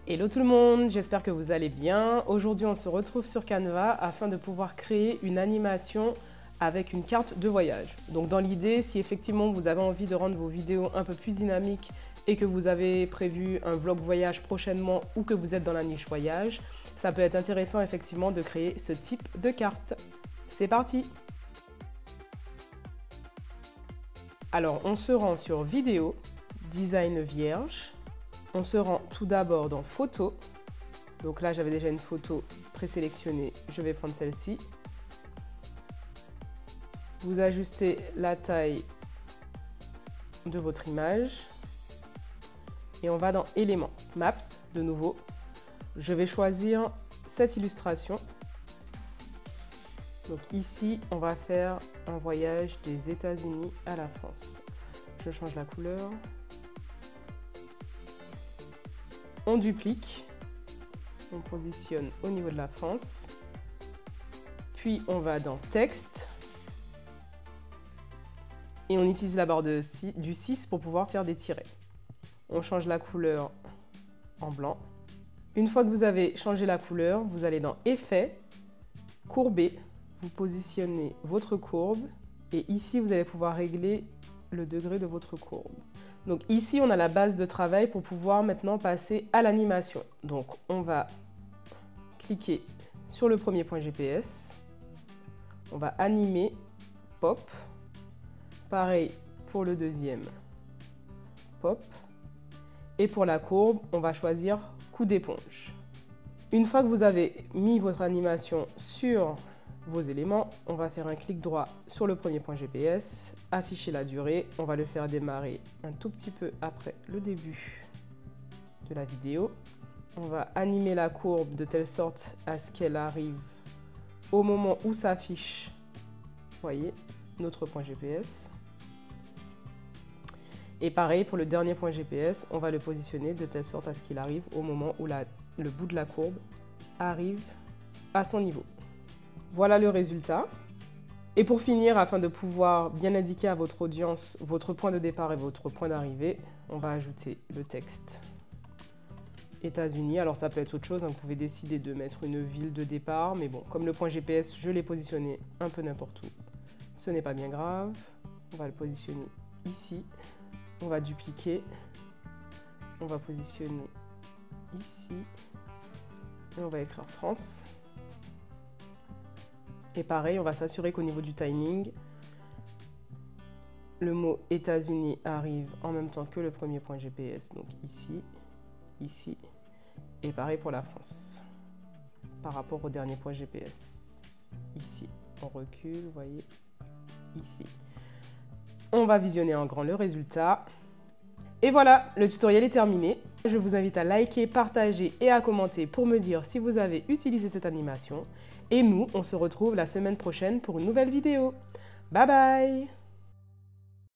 Hello tout le monde, j'espère que vous allez bien. Aujourd'hui, on se retrouve sur Canva afin de pouvoir créer une animation avec une carte de voyage. Donc dans l'idée, si effectivement vous avez envie de rendre vos vidéos un peu plus dynamiques et que vous avez prévu un vlog voyage prochainement ou que vous êtes dans la niche voyage, ça peut être intéressant effectivement de créer ce type de carte. C'est parti! Alors on se rend sur vidéo, design vierge. On se rend tout d'abord dans photo. Donc là, j'avais déjà une photo présélectionnée. Je vais prendre celle-ci. Vous ajustez la taille de votre image. Et on va dans éléments. Maps, de nouveau. Je vais choisir cette illustration. Donc ici, on va faire un voyage des États-Unis à la France. Je change la couleur. On duplique, on positionne au niveau de la France, puis on va dans texte et on utilise la barre du 6 pour pouvoir faire des tirets. On change la couleur en blanc. Une fois que vous avez changé la couleur, vous allez dans Effet, Courber, vous positionnez votre courbe et ici vous allez pouvoir régler le degré de votre courbe. Donc ici, on a la base de travail pour pouvoir maintenant passer à l'animation. Donc on va cliquer sur le premier point GPS. On va animer, pop. Pareil pour le deuxième, pop. Et pour la courbe, on va choisir coup d'éponge. Une fois que vous avez mis votre animation sur vos éléments, on va faire un clic droit sur le premier point GPS, afficher la durée, on va le faire démarrer un tout petit peu après le début de la vidéo. On va animer la courbe de telle sorte à ce qu'elle arrive au moment où s'affiche, voyez, notre point GPS. Et pareil pour le dernier point GPS, on va le positionner de telle sorte à ce qu'il arrive au moment où le bout de la courbe arrive à son niveau. Voilà le résultat. Et pour finir, afin de pouvoir bien indiquer à votre audience votre point de départ et votre point d'arrivée, on va ajouter le texte États-Unis. Alors ça peut être autre chose, hein. Vous pouvez décider de mettre une ville de départ, mais bon, comme le point GPS, je l'ai positionné un peu n'importe où. Ce n'est pas bien grave. On va le positionner ici. On va dupliquer. On va positionner ici. Et on va écrire France. Et pareil, on va s'assurer qu'au niveau du timing, le mot États-Unis arrive en même temps que le premier point GPS. Donc ici, ici. Et pareil pour la France. Par rapport au dernier point GPS. Ici, on recule, vous voyez, ici. On va visionner en grand le résultat. Et voilà, le tutoriel est terminé. Je vous invite à liker, partager et à commenter pour me dire si vous avez utilisé cette animation. Et nous, on se retrouve la semaine prochaine pour une nouvelle vidéo. Bye bye!